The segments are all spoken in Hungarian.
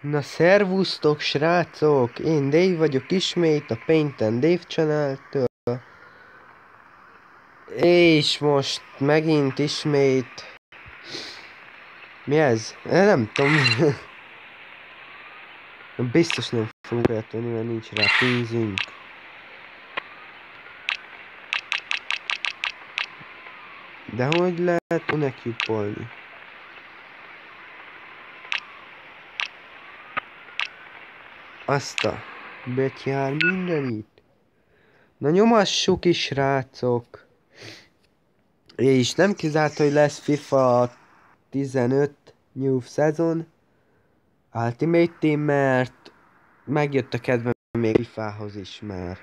Na szervusztok srácok, én Dave vagyok ismét a Paint and Dave Channel-től. És most megint ismét... Mi ez? Nem tudom. Biztos nem fogunk eltenni, mert nincs rá pénzünk. De hogy lehet unekjupolni? Azt a betyár mindenit. Na nyomassuk is srácok. És nem kizárt, hogy lesz FIFA 15 New Season Ultimate Team, mert megjött a kedvem még FIFA-hoz is már.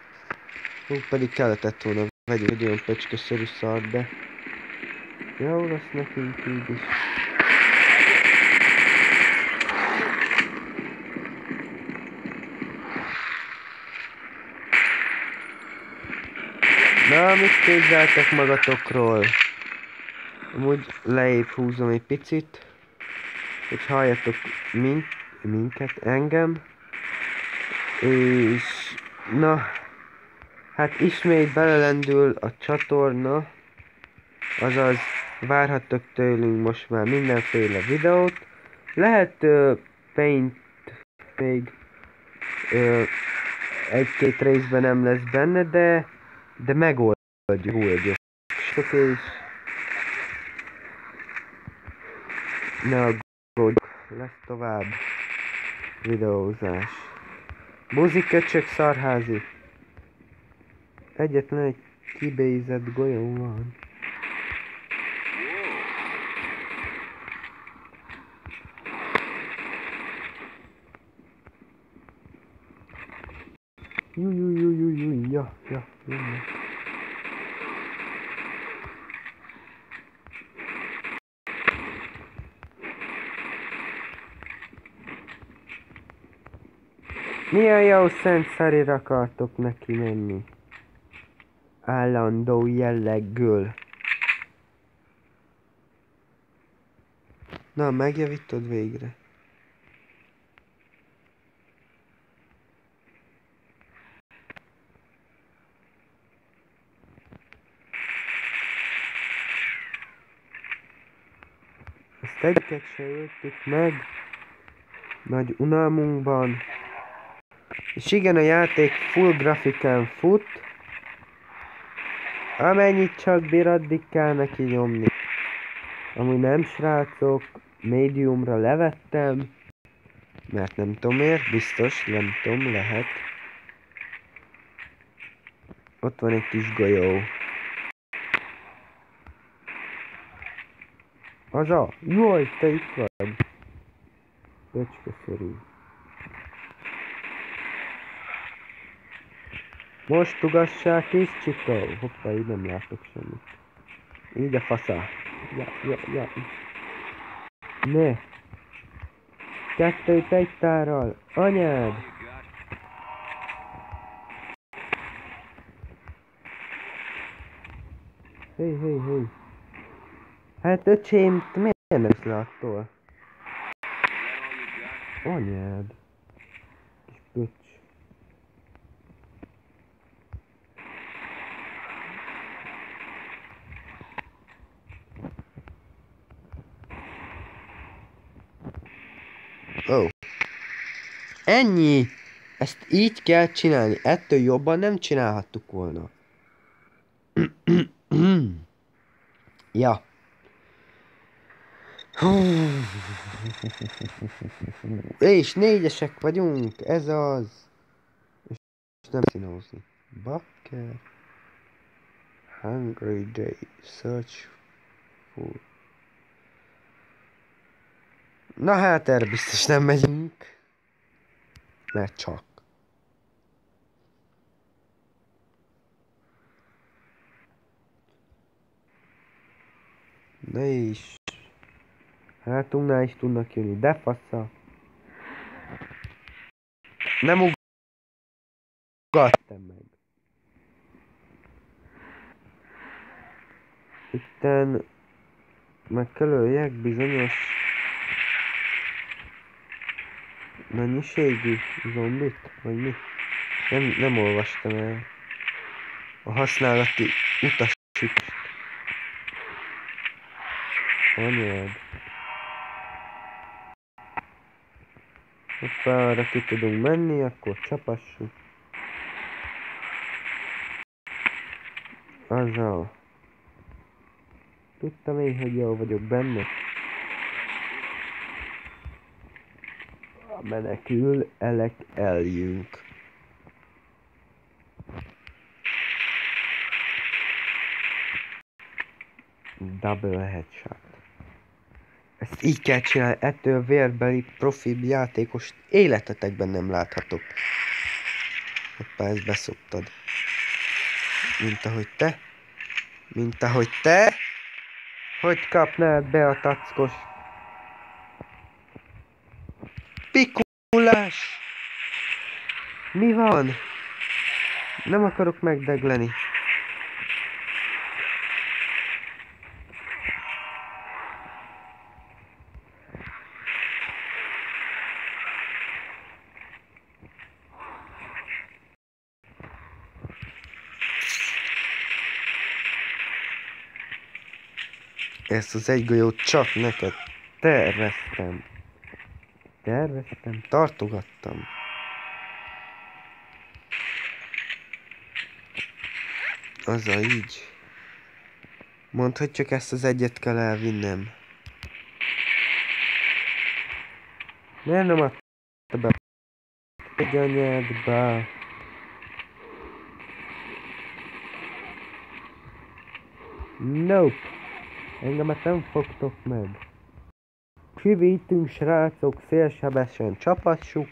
Pedig kellett volna vegyünk egy olyan pöcsköszerű szart, de jó lesz nekünk így is. Na, mit képzeltek magatokról? Amúgy lejjebb húzom egy picit, hogy halljatok minket, engem. És na, hát ismét belelendül a csatorna, azaz várhattok tőlünk most már mindenféle videót. Lehet Paint még egy-két részben nem lesz benne, de megoldjuk. És ne aggódj, lesz tovább videózás. Buziköcsök szarházi. Egyetlen egy kibézett golyó van. Ja. Milyen jó szent szarira akartok neki menni? Állandó jelleggől. Na, megjavítod végre. Ezt egyiket se öltük meg. Nagy unalmunkban. És igen, a játék full grafikán fut. Amennyit csak bír, addig kell neki nyomni. Amúgy nem srácok, médiumra levettem. Mert nem tudom miért, biztos, nem tudom, lehet. Ott van egy kis golyó. Jaj, te itt vagy. Böcsköszörű. Most ugassák és csikó. Hoppá, így nem látok semmit. Így a fasza. Ja. Ne. Kettőt egy tárral. Anyád. Hey. Hát öcsém, miért nem is le attól? Anyád. Kis pöcs. Ó. Ennyi! Ezt így kell csinálni. Ettől jobban nem csinálhattuk volna. Ja. És négyesek vagyunk, ez az. És nem színózni. Bakker. Hungry Day. Search food. Na hát erre biztos nem megyünk. Mert csak. Na is. Hátunknál is tudnak jönni, de fassa. Nem ugattam meg. Itten meg kell öljek bizonyos Mennyiségű zombit? Vagy mi? Nem olvastam el. A használati utasítást. Anyád. Hoppá, arra ki tudunk menni, akkor csapassuk. Azzal. Tudtam én, hogy jól vagyok benne. Menekül, elek, eljünk. Double headshot. Ezt így kell csinálni, ettől vérbeli profi játékos életetekben nem láthatok. Hoppá, ezt beszoktad. Mint ahogy te. Mint ahogy te. Hogy kapnád be a tackos? Pikulás! Mi van? Nem akarok megdegleni. Ezt az egy golyót csak neked terveztem. Tartogattam. Azzal így. Mondd, hogy csak ezt az egyet kell elvinnem. Miért nem adta be? Egy anyádba. Nope. Engemet nem fogtok meg. Kivítünk, srácok, szélsebesen csapassuk.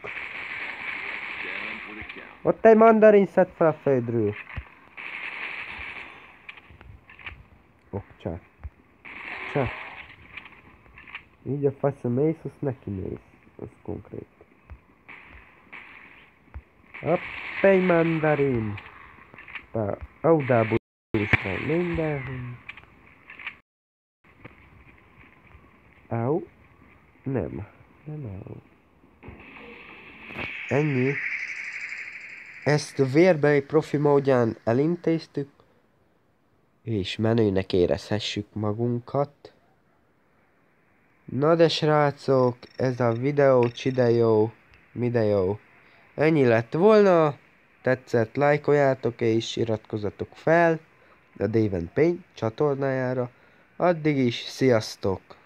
Ott egy mandarin szed fel a földről. Csak. Így a faszom mész, azt neki mész. Az konkrét. Hopp, egy mandarin. Audából is van mindenhol. Au. Nem au. Ennyi. Ezt a vérbeli profi módján elintéztük. És menőnek érezhessük magunkat. Na de srácok, ez a videó csideó, mideó. Ennyi lett volna. Tetszett, lájkoljátok és iratkozzatok fel a Dave & Pain csatornájára. Addig is, sziasztok!